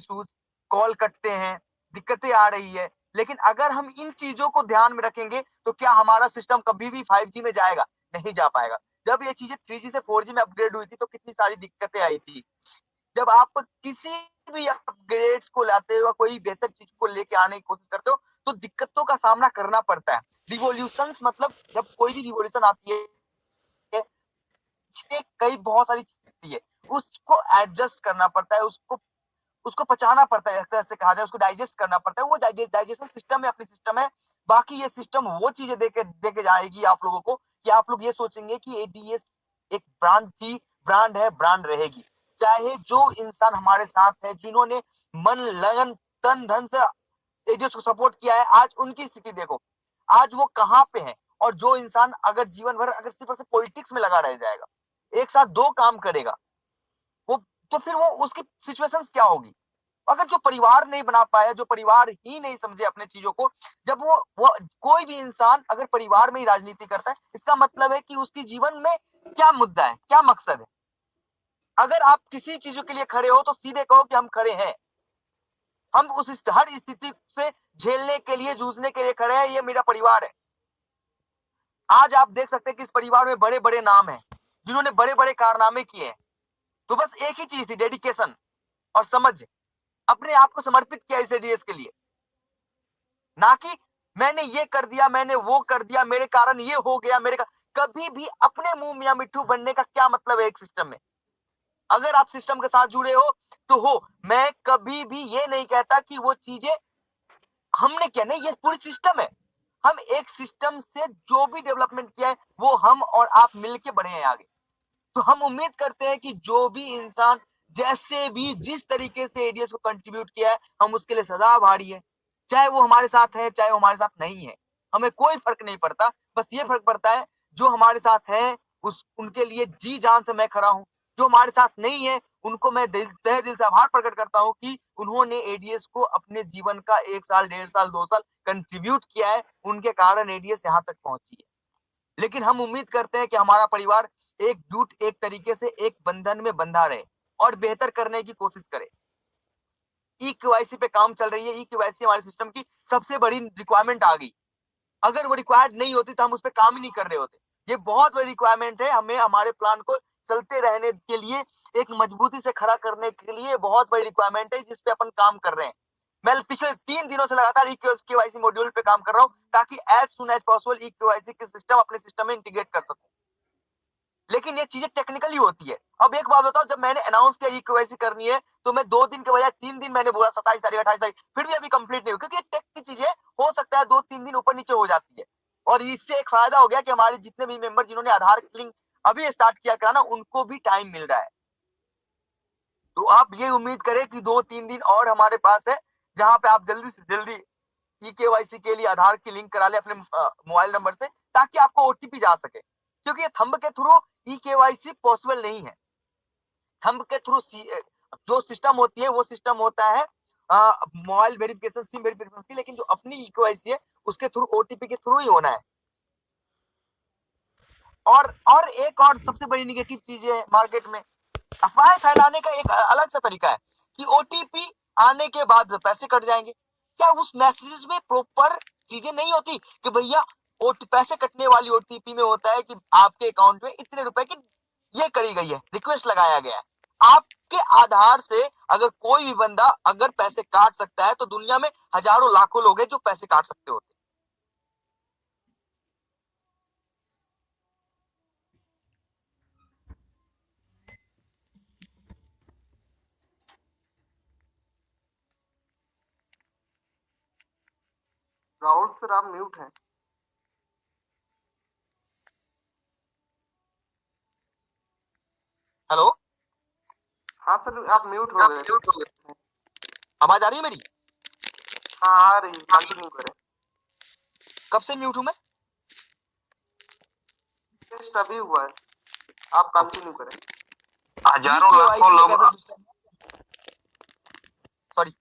Issues, call कटते हैं, दिक्कतें आ रही है। लेकिन अगर हम इन चीजों को ध्यान में रखेंगे तो क्या हमारा सिस्टम कभी भी 5G में जाएगा? नहीं जा पाएगा। जब ये चीजें 3G से 4G में अपग्रेड हुई थी तो कितनी सारी दिक्कतें आई थी। जब आप किसी भी अपग्रेड्स को लाते हो, कोई बेहतर चीज को लेके आने की कोशिश करते हो, तो दिक्कतों का सामना करना पड़ता है। रिवॉल्यूशंस मतलब जब कोई भी रिवॉल्यूशन आती है, कई बहुत सारी चीजें है, उसको एडजस्ट करना पड़ता है, उसको उसको पचाना पड़ता है, एक तरह से कहा जाए उसको डाइजेस्ट करना पड़ता है। वो डाइजेशन सिस्टम है, अपनी सिस्टम है। बाकी ये सिस्टम वो चीजें देके जाएगी आप लोगों को कि आप लोग ये सोचेंगे कि एडीएस एक ब्रांड थी, ब्रांड है, ब्रांड रहेगी। चाहे जो इंसान हमारे साथ है, जिन्होंने मन लगन तन धन से एडीएस को सपोर्ट किया है, आज उनकी स्थिति देखो, आज वो कहाँ पे है। और जो इंसान अगर जीवन भर अगर सिर्फ पॉलिटिक्स में लगा रह जाएगा, एक साथ दो काम करेगा, वो तो फिर वो उसकी सिचुएशंस क्या होगी? अगर जो परिवार नहीं बना पाया, जो परिवार ही नहीं समझे अपने चीजों को, जब वो कोई भी इंसान अगर परिवार में ही राजनीति करता है, इसका मतलब है कि उसकी जीवन में क्या मुद्दा है, क्या मकसद है। अगर आप किसी चीजों के लिए खड़े हो तो सीधे कहो कि हम खड़े हैं, हम उस हर स्थिति से झेलने के लिए, जूझने के लिए खड़े हैं, ये मेरा परिवार है। आज आप देख सकते हैं कि इस परिवार में बड़े बड़े नाम हैं, जिन्होंने बड़े बड़े कारनामे किए हैं। तो बस एक ही चीज थी, डेडिकेशन और समझ, अपने आप को समर्पित किया इस एडीएस के लिए। ना कि मैंने ये कर दिया, मैंने वो कर दिया, मेरे कारण ये हो गया, कभी भी अपने मुंह मियां मिट्ठू बनने का क्या मतलब है एक सिस्टम में? अगर आप सिस्टम के साथ जुड़े हो तो हो। मैं कभी भी ये नहीं कहता कि वो चीजें हमने किया, नहीं, ये पूरी सिस्टम है। हम एक सिस्टम से जो भी डेवलपमेंट किया है वो हम और आप मिलके बढ़े हैं आगे। तो हम उम्मीद करते हैं कि जो भी इंसान जैसे भी जिस तरीके से एडीएस को कंट्रीब्यूट किया है, हम उसके लिए सदा आभारी है। चाहे वो हमारे साथ है, चाहे वो हमारे साथ नहीं है, हमें कोई फर्क नहीं पड़ता। बस ये फर्क पड़ता है जो हमारे साथ है उनके लिए जी जान से मैं खड़ा हूं। जो हमारे साथ नहीं है उनको मैं तहे दिल से आभार प्रकट करता हूं कि उन्होंने एडीएस को अपने जीवन का 1 साल, 1.5 साल, 2 साल कंट्रीब्यूट किया है। उनके कारण एडीएस यहाँ तक पहुंची है। लेकिन हम उम्मीद करते हैं कि हमारा परिवार एकजुट, एक तरीके से एक बंधन में बंधा रहे और बेहतर करने की कोशिश करे। ई केवाईसी पे काम चल रही है। ई केवाईसी हमारे सिस्टम की सबसे बड़ी रिक्वायरमेंट आ गई। अगर वो रिक्वायर्ड नहीं होती तो हम उस पर काम ही नहीं कर रहे होते। ये बहुत बड़ी रिक्वायरमेंट है, हमें हमारे प्लान को चलते रहने के लिए, एक मजबूती से खड़ा करने के लिए बहुत बड़ी रिक्वायरमेंट है, जिसपे अपन काम कर रहे हैं। मैं पिछले 3 दिनों से लगातार ई केवाईसी मॉड्यूल पे काम कर रहा हूँ, ताकि as soon as possible e KYC के सिस्टम अपने सिस्टम में इंटीग्रेट कर सकूं। लेकिन ये चीजें टेक्निकली होती है। अब एक बात बताओ, जब मैंने अनाउंस किया ई केवाईसी करनी है, तो मैं 2 दिन के बजाय 3 दिन मैंने बोला, 27 तारीख, 28 तारीख, फिर भी अभी कंप्लीट नहीं हुई, क्योंकि टेक की चीजें हो सकता है 2-3 दिन ऊपर नीचे हो जाती है। और इससे एक फायदा हो गया कि हमारे जितने भी मेंबर जिन्होंने आधार लिंक अभी स्टार्ट किया कराना, उनको भी टाइम मिल रहा है। तो आप ये उम्मीद करें कि 2-3 दिन और हमारे पास है, जहां पे आप जल्दी से जल्दी ई केवाईसी के लिए आधार की लिंक करा ले अपने मोबाइल नंबर से, ताकि आपको ओटीपी जा सके। क्योंकि ये थंब के थ्रू ई केवाईसी पॉसिबल नहीं है। थंब के थ्रू जो सिस्टम होती है वो सिस्टम होता है मोबाइल वेरिफिकेशन, सिम वेरिफिकेशन की। लेकिन जो अपनी ई केवाईसी है उसके थ्रू, ओटीपी के थ्रू ही होना है। और एक और सबसे बड़ी निगेटिव चीज है मार्केट में, अफवाहें फैलाने का एक अलग सा तरीका है कि ओटीपी आने के बाद पैसे कट जाएंगे। क्या उस मैसेज में प्रॉपर चीजें नहीं होती कि भैया पैसे कटने वाली ओटीपी में होता है कि आपके अकाउंट में इतने रुपए की ये करी गई है, रिक्वेस्ट लगाया गया है। आपके आधार से अगर कोई भी बंदा अगर पैसे काट सकता है, तो दुनिया में हजारों लाखों लोग हैं जो पैसे काट सकते होते। राहुल सर आप म्यूट हैं। हेलो, हाँ सर आप म्यूट हो गए। आवाज आ रही है मेरी? हाँ आ रही, कंटिन्यू करें। कब से म्यूट हूं मैं? जस्ट अभी हुआ है, आप कंटिन्यू करें। हजारों लाखों लोग, सॉरी,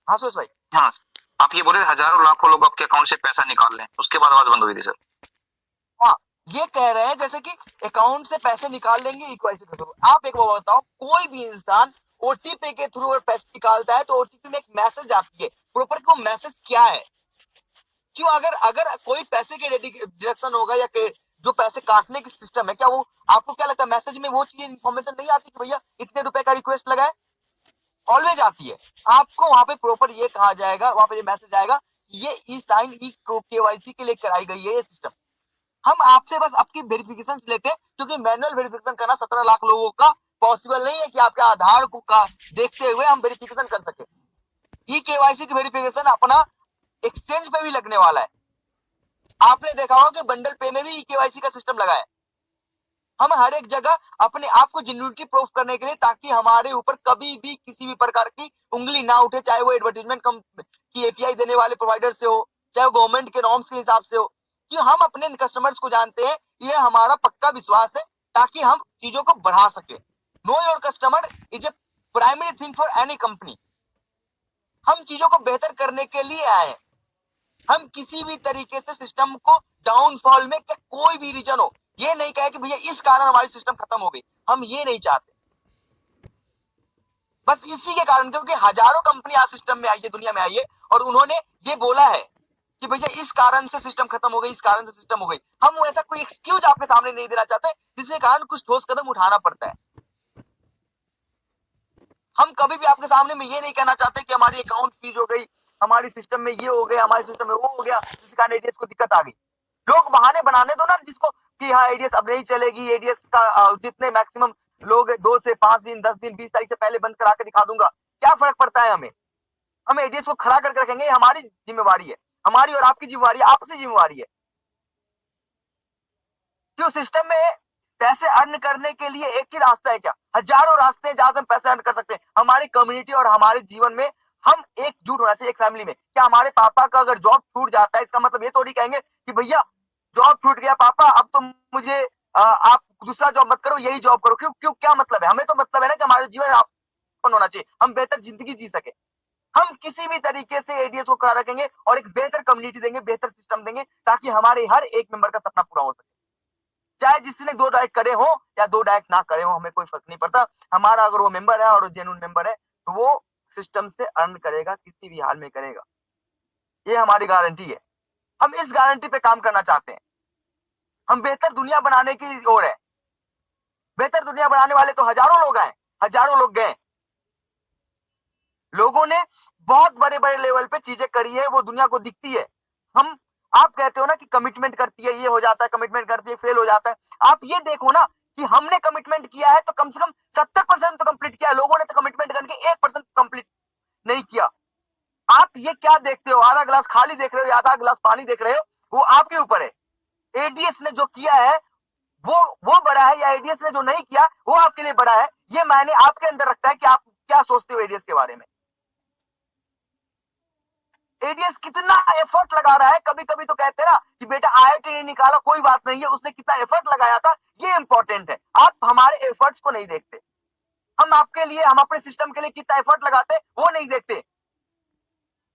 हाँ सुरेश भाई। हाँ आप ये बोले हजारों लाखों लोग आपके अकाउंट से पैसा निकाल लें, उसके बाद आवाज बंद हुई थी सर। हाँ, ये कह रहे हैं जैसे कि अकाउंट से पैसे निकाल लेंगे ई केवाईसी के थ्रू। आप एक बात बताओ, कोई भी इंसान ओटीपी के थ्रू अगर पैसे निकालता है तो ओटीपी में एक मैसेज आती है, प्रॉपर वो मैसेज क्या है, क्यों अगर अगर कोई पैसे के डिडक्शन होगा या जो पैसे काटने की सिस्टम है, क्या वो आपको क्या लगता है मैसेज में वो चीज इन्फॉर्मेशन नहीं आती कि भैया इतने रुपए का रिक्वेस्ट लगा है? ऑलवेज आती है। आपको वहां पे प्रॉपर ये कहा जाएगा, वहां पे ये मैसेज आएगा कि ये ई साइन ई केवाईसी के लिए कराई गई है ये सिस्टम। हम आपसे बस आपकी वेरिफिकेशन लेते हैं, क्योंकि मैनुअल वेरिफिकेशन करना 17 लाख लोगों का पॉसिबल नहीं है कि आपके आधार को का देखते हुए हम वेरिफिकेशन कर सके। ई केवाईसी की वेरिफिकेशन अपना एक्सचेंज पे भी लगने वाला है। आपने देखा होगा कि बंडल पे में भी ई केवाईसी का सिस्टम लगा है। हम हर एक जगह अपने आप को जेन्युइनिटी प्रूफ करने के लिए, ताकि हमारे ऊपर कभी भी किसी भी प्रकार की उंगली ना उठे, चाहे वो एडवर्टाइजमेंट की एपीआई देने वाले प्रोवाइडर से हो, चाहे वो गवर्नमेंट के नॉर्म्स के हिसाब से हो, कि हम अपने कस्टमर्स को जानते हैं, ये हमारा पक्का विश्वास है, ताकि हम चीजों को बढ़ा सके। Know your customer is a primary thing for any company. हम चीजों को बेहतर करने के लिए आए हैं। हम किसी भी तरीके से सिस्टम को डाउनफॉल में क्या कोई भी रीजन हो, ये नहीं कहे कि भैया इस कारण हमारी सिस्टम खत्म हो गई, हम ये नहीं चाहते। बस इसी के कारण, क्योंकि हजारों कंपनी आज सिस्टम में आई है, दुनिया में आई है, और उन्होंने ये बोला है कि भैया इस कारण से सिस्टम खत्म हो गई, इस कारण से सिस्टम हो गई। हम ऐसा कोई एक्सक्यूज आपके सामने नहीं देना चाहते, जिसके कारण कुछ ठोस कदम उठाना पड़ता है। हम कभी भी आपके सामने में ये नहीं कहना चाहते कि हमारी अकाउंट फीस हो गई, हमारी सिस्टम में ये हो गया, हमारे सिस्टम में वो हो गया, जिसके कारण एडीएस को दिक्कत आ गई। लोग बहाने बनाने दो ना जिसको, कि हाँ एडीएस अब नहीं चलेगी, एडीएस का जितने मैक्सिमम लोग 2 से 5 दिन, 10 दिन, 20 तारीख से पहले बंद करा के दिखा दूंगा। क्या फर्क पड़ता है हमें? हम एडीएस को खड़ा करके रखेंगे, हमारी जिम्मेवारी है, हमारी और आपकी जिम्मेवारी है, आपसी जिम्मेवारी है। क्यों सिस्टम में पैसे अर्न करने के लिए एक ही रास्ता है क्या? हजारों रास्ते हैं जहां से हम पैसे अर्न कर सकते हैं। हमारी कम्युनिटी और हमारे जीवन में हम एकजुट होना चाहिए, एक फैमिली में। क्या हमारे पापा का अगर जॉब छूट जाता है, इसका मतलब ये थोड़ी कहेंगे कि भैया जॉब छूट गया पापा, अब तो मुझे आप दूसरा जॉब मत करो, यही जॉब करो। क्यों क्यों क्या मतलब है? हमें तो मतलब है ना कि हमारा जीवन आपन होना चाहिए, हम बेहतर जिंदगी जी सके। हम किसी भी तरीके से एडीएस को खड़ा रखेंगे और एक बेहतर कम्युनिटी देंगे, बेहतर सिस्टम देंगे, ताकि हमारे हर एक मेंबर का सपना पूरा हो सके। चाहे जिसने 2 डाइट करे हो या 2 डाइट ना करे हो, हमें कोई फर्क नहीं पड़ता। हमारा अगर वो मेंबर है और जेन्युइन मेंबर है, तो वो सिस्टम से अर्न करेगा, किसी भी हाल में करेगा। ये हमारी गारंटी है। हम इस गारंटी पे काम करना चाहते हैं। हम बेहतर दुनिया बनाने की ओर है। बेहतर दुनिया बनाने वाले तो हजारों लोग हैं, हजारों लोग गए। लोगों ने बहुत बड़े बड़े लेवल पे चीजें करी है, वो दुनिया को दिखती है। हम आप कहते हो ना कि कमिटमेंट करती है, ये हो जाता है, कमिटमेंट करती है, फेल हो जाता है। आप ये देखो ना कि हमने कमिटमेंट किया है तो कम से कम 70% तो कंप्लीट किया है। लोगों ने तो कमिटमेंट करके 1% कंप्लीट नहीं किया। आप ये क्या देखते हो? आधा गिलास खाली देख रहे हो या आधा गिलास पानी देख रहे हो, वो आपके ऊपर है। एडीएस ने जो किया है वो बड़ा है, या एडीएस ने जो नहीं किया वो आपके लिए बड़ा है। ये मायने आपके अंदर रखता है कि आप क्या सोचते हो एडीएस के बारे में। एडीएस कितना एफर्ट लगा रहा है। कभी कभी तो कहते हैं ना कि बेटा आईआईटी नहीं निकाला, कोई बात नहीं है, उसने कितना एफर्ट लगाया था, ये इंपॉर्टेंट है। आप हमारे एफर्ट्स को नहीं देखते। हम आपके लिए, हम अपने सिस्टम के लिए कितना एफर्ट लगाते हैं वो नहीं देखते।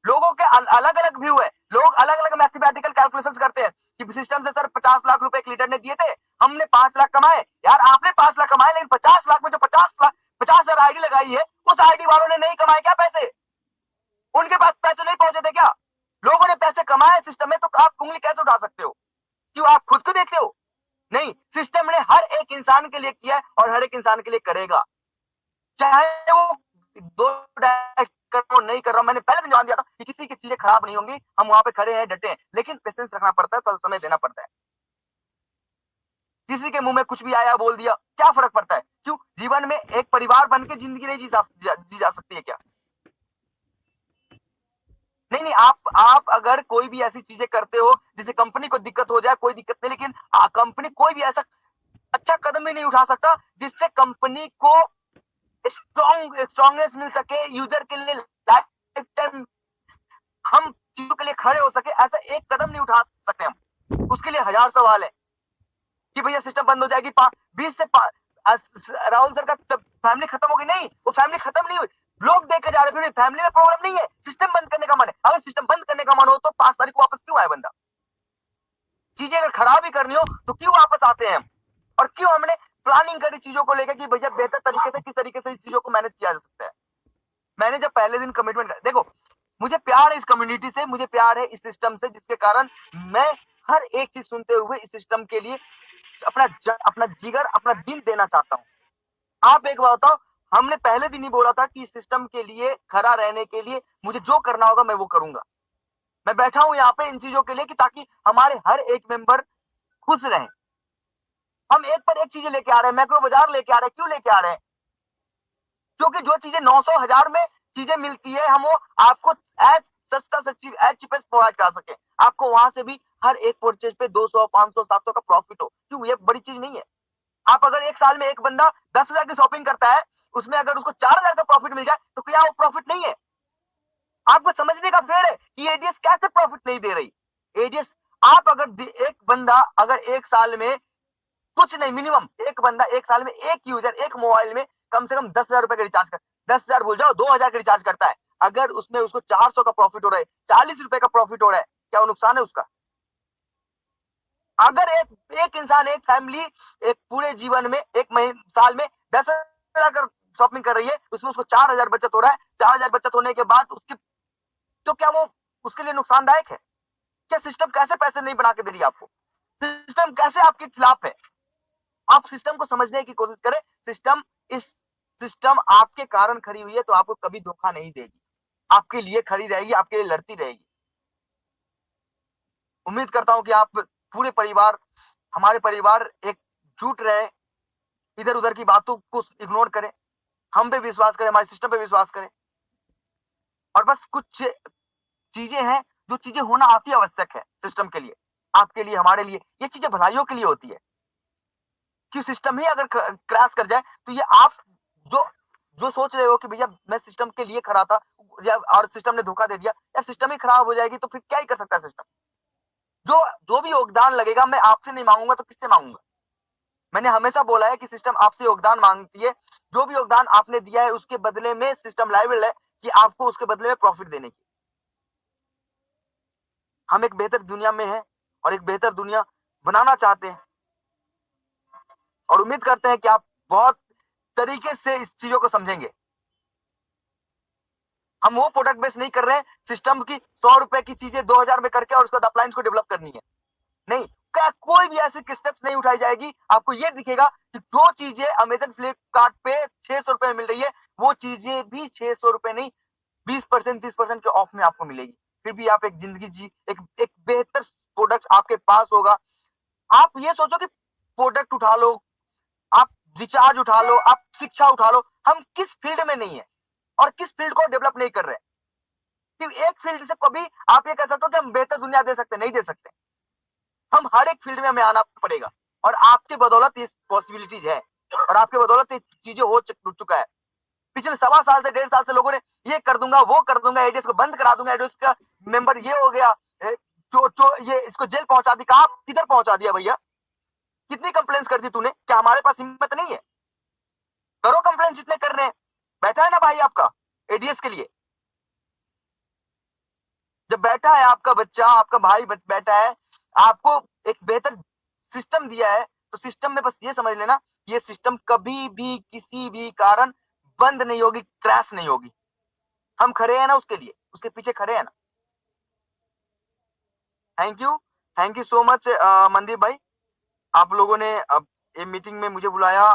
लोगों के अलग अलग व्यू है, लोग अलग अलग मैथमेटिकल कैलकुलेशंस करते हैं कि सिस्टम से सर 50 लाख रुपए एक लीडर ने दिए थे, हमने 5 लाख कमाए। यार आपने 5 लाख कमाए, लेकिन 50 लाख में जो 50,000 आईडी लगाई है, उस आईडी वालों ने नहीं कमाए क्या पैसे? उनके पास पैसे नहीं पहुंचे थे क्या? लोगों ने पैसे कमाए सिस्टम में, तो आप उंगली कैसे उठा सकते हो? क्यों आप खुद को देखते हो? नहीं, सिस्टम ने हर एक इंसान के लिए किया है और हर एक इंसान के लिए करेगा, चाहे वो 2 कर रहा हूं नहीं कर रहा हूं। मैंने पहले भी जान दिया था कि किसी की चीजें खराब नहीं होंगी, हम वहां पे खड़े हैं, डटे हैं, लेकिन पेशेंस रखना पड़ता है, तो समय देना पड़ता है। किसी के मुंह में कुछ भी आया बोल दिया, क्या फर्क पड़ता है? क्यों जीवन में एक परिवार बन के जिंदगी नहीं जी जा सकती है क्या? नहीं, आप अगर कोई भी ऐसी चीजें करते हो जिससे कंपनी को दिक्कत हो जाए, कोई दिक्कत नहीं, लेकिन कंपनी कोई भी ऐसा अच्छा कदम भी नहीं उठा सकता जिससे कंपनी को स्ट्रॉन्गनेस मिल सके, यूजर के लिए लाइफ टाइम हम चीजों के लिए खड़े हो सके। ऐसा एक कदम नहीं उठा सकते हम। उसके लिए हजार सवाल है कि भैया सिस्टम बंद हो जाएगी, 20 से राहुल सर का फैमिली खत्म होगी। नहीं, वो फैमिली खत्म नहीं हुई, लोग देखे जा रहे, फिर फैमिली में प्रॉब्लम नहीं है। सिस्टम बंद करने का मन है। अगर सिस्टम बंद करने का मन हो तो 5 तारीख को वापस क्यों आए बंदा? चीजें अगर खराब ही करनी हो तो क्यों वापस आते हैं हम? और क्यों हमने प्लानिंग करी चीजों को लेकर कि भैया बेहतर तरीके से किस तरीके से इस चीजों को मैनेज किया जा सकता है। मैंने जब पहले दिन कमिटमेंट देखो, मुझे प्यार है इस कम्युनिटी से, मुझे प्यार है इस सिस्टम से, जिसके कारण मैं हर एक चीज सुनते हुए इस सिस्टम के लिए अपना जिगर, अपना दिल देना चाहता हूँ। आप एक बात बताओ, हमने पहले दिन ही बोला था कि इस सिस्टम के लिए खड़ा रहने के लिए मुझे जो करना होगा मैं वो करूंगा। मैं बैठा हूं यहाँ पे इन चीजों के लिए कि ताकि हमारे हर एक मेंबर खुश रहे। हम एक पर एक चीजें लेके आ रहे हैं, मैक्रो बाजार लेके आ रहे हैं। क्यों लेके आ रहे हैं? क्योंकि जो चीजें 900 1000 में चीजें मिलती है, हम वो आपको एज सस्ता से एज चीपेस्ट प्रोवाइड करा सके। आपको वहां से भी हर एक परचेज पे 200 500 700 का प्रॉफिट हो। क्यों? ये बड़ी चीज नहीं है। आप अगर एक साल में एक बंदा 10,000 की शॉपिंग करता है, उसमें अगर उसको 4,000 का प्रॉफिट मिल जाए तो क्या वो प्रॉफिट नहीं है? आपको समझने का फेर है कि एडीएस कैसे प्रॉफिट नहीं दे रही। एडीएस आप अगर एक बंदा अगर एक साल में कुछ नहीं, मिनिमम एक बंदा एक साल में एक यूजर एक मोबाइल में कम से कम 10,000 रुपए का रिचार्ज कर, 10,000 भूल जाओ, 2,000 का रिचार्ज करता है। अगर उसमें उसको 400 का प्रॉफिट हो रहा है, 40 रुपए का प्रॉफिट हो रहा है, क्या वो नुकसान है उसका? अगर एक इंसान, एक फैमिली एक पूरे जीवन में एक महीने साल में 10,000 का शॉपिंग कर रही है, उसमें उसको 4,000 बचत हो रहा है, 4,000 बचत होने के बाद उसकी, तो क्या वो उसके लिए नुकसानदायक है? क्या सिस्टम कैसे पैसे नहीं बना के दे रही है आपको? सिस्टम कैसे आपके खिलाफ है? आप सिस्टम को समझने की कोशिश करें। सिस्टम आपके कारण खड़ी हुई है तो आपको कभी धोखा नहीं देगी, आपके लिए खड़ी रहेगी, आपके लिए लड़ती रहेगी। उम्मीद करता हूं कि आप पूरे परिवार, हमारे परिवार एकजुट रहे, इधर उधर की बातों को इग्नोर करें, हम पे विश्वास करें, हमारे सिस्टम पे विश्वास करें। और बस कुछ चीजें हैं जो चीजें होना अति आवश्यक है सिस्टम के लिए, आपके लिए, हमारे लिए। ये चीजें भलाइयों के लिए होती है कि सिस्टम ही अगर क्रैश कर जाए तो ये आप जो जो सोच रहे हो कि भैया मैं सिस्टम के लिए खड़ा था या और सिस्टम ने धोखा दे दिया, या सिस्टम ही खराब हो जाएगी तो फिर क्या ही कर सकता है सिस्टम। जो जो भी योगदान लगेगा मैं आपसे नहीं मांगूंगा तो किससे मांगूंगा? मैंने हमेशा बोला है कि सिस्टम आपसे योगदान मांगती है। जो भी योगदान आपने दिया है उसके बदले में सिस्टम लायबल है कि आपको उसके बदले में प्रॉफिट देने की। हम एक बेहतर दुनिया में हैं और एक बेहतर दुनिया बनाना चाहते हैं और उम्मीद करते हैं कि आप बहुत तरीके से इस चीजों को समझेंगे। हम वो प्रोडक्ट बेस नहीं कर रहे हैं सिस्टम की 100 रुपए की चीजें 2,000 में करके और उसके बाद अपलाइंस को डेवलप करनी है। नहीं, क्या कोई भी ऐसी स्टेप्स नहीं उठाई जाएगी। आपको ये दिखेगा कि जो चीजें अमेजन फ्लिपकार्ट पे 600 रुपए में मिल रही है, वो चीजें भी 600 रुपए नहीं 20% 30% के ऑफ में आपको मिलेगी। फिर भी आप एक जिंदगी जी, एक बेहतर प्रोडक्ट आपके पास होगा। आप ये सोचो कि प्रोडक्ट उठा लो, आप रिचार्ज उठा लो, आप शिक्षा उठा लो, हम किस फील्ड में नहीं है और किस फील्ड को डेवलप नहीं कर रहे हैं। कि एक फील्ड से कभी आप ये कह सकते हो कि हम बेहतर दुनिया दे सकते, नहीं दे सकते। हम हर एक फील्ड में हमें आना पड़ेगा और आपके बदौलत ये पॉसिबिलिटीज है और आपके बदौलत ये चीजें हो चुका है। पिछले 1.25 साल से 1.5 साल से लोगों ने ये कर दूंगा वो कर दूंगा, एडीएस को बंद करा दूंगा, एडीएस का मेंबर ये हो गया, ये इसको जेल पहुंचा दी। कहां किधर पहुंचा दिया भैया? कितनी कंप्लेंट्स कर दी तूने? क्या हमारे पास हिम्मत नहीं है? करो कंप्लेंट जितने कर रहे हैं। बैठा है ना भाई आपका एडीएस के लिए, जब बैठा है आपका बच्चा, आपका भाई बैठा है, आपको एक बेहतर सिस्टम दिया है, तो सिस्टम में बस ये समझ लेना, ये सिस्टम कभी भी किसी भी कारण बंद नहीं होगी, क्रैश नहीं होगी। हम खड़े हैं ना उसके लिए, उसके पीछे खड़े हैं ना। Thank you so much Mandeep भाई, आप लोगों ने अब ये मीटिंग में मुझे बुलाया।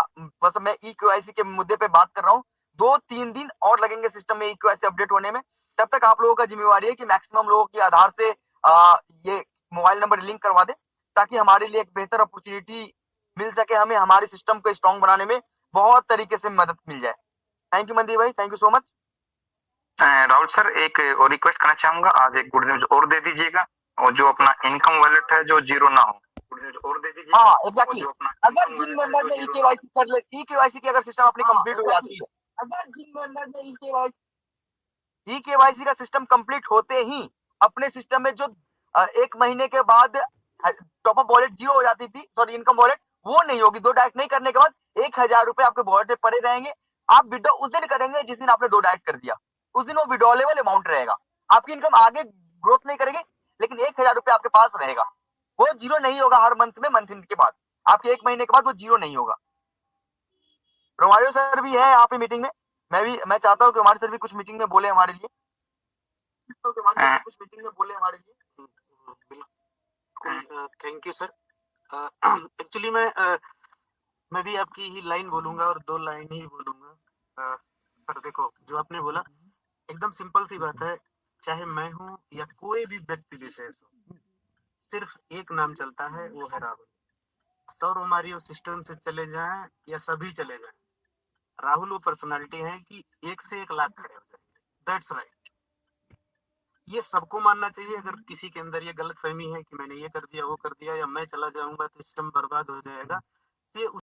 बस मैं EKYC के मुद्दे पे बात कर रहा हूँ। 2-3 दिन और लगेंगे सिस्टम में EKYC अपडेट होने में। तब तक आप लोगों का जिम्मेवारी है कि मैक्सिमम लोगों के आधार से ये मोबाइल नंबर लिंक करवा दें, ताकि हमारे लिए एक बेहतर अपॉर्चुनिटी मिल सके, हमें हमारे सिस्टम को स्ट्रॉन्ग बनाने में बहुत तरीके से मदद मिल जाए। थैंक यू मनदीप भाई, thank you so much. Rahul sir, एक और रिक्वेस्ट करना चाहूंगा, आज एक गुड न्यूज और दे दीजिएगा, और जो अपना इनकम वॉलेट है जो जीरो ना हो, गुड न्यूज और दे दीजिएगा। हाँ एग्जैक्टली, अगर जिन मेंबर ने EKYC कर ले, EKYC की अगर सिस्टम अपनी कंप्लीट हो जाती है, अगर जिन मेंबर ने EKYC का सिस्टम कंप्लीट होते ही अपने सिस्टम में जो 1 महीने के बाद टॉपअप वॉलेट जीरो हो जाती थी, सॉरी इनकम वॉलेट, वो नहीं होगी। 2 डायरेक्ट नहीं करने के बाद 1,000 रुपए आपके वॉलेट में पड़े रहेंगे। आप विड्रॉ उस दिन करेंगे जिस दिन आपने 2 डायरेक्ट कर दिया, उस दिन वो विड्रॉलेबल अमाउंट रहेगा। आपकी इनकम आगे ग्रोथ नहीं करेगी, लेकिन 1,000 रुपए आपके पास रहेगा। वो जीरो नहीं होगा हर मंथ में, मंथ एंड के बाद आपके 1 महीने के बाद वो जीरो नहीं होगा। रोमारियो सर भी है यहाँ पे मीटिंग में। मैं चाहता हूँ कि रोमारियो सर भी कुछ मीटिंग में बोले हमारे लिए। कुछ मीटिंग में बोले हमारे लिए। बिल्कुल, थैंक यू सर। एक्चुअली मैं भी आपकी ही लाइन बोलूंगा और 2 लाइन ही बोलूंगा। सर देखो, जो आपने बोला एकदम सिंपल सी बात है, चाहे मैं हूँ या कोई भी व्यक्ति विशेष हो, सिर्फ एक नाम चलता है, वो है राहुल। 100 रोमारियो सिस्टम से चले जाएं या सभी चले जाएं, राहुल वो पर्सनालिटी है कि 1 से 1 लाख खड़े हो जाएंगे। That's right. ये सबको मानना चाहिए। अगर किसी के अंदर ये गलत फहमी है कि मैंने ये कर दिया, वो कर दिया, या मैं चला जाऊंगा तो सिस्टम बर्बाद हो जाएगा, तो ये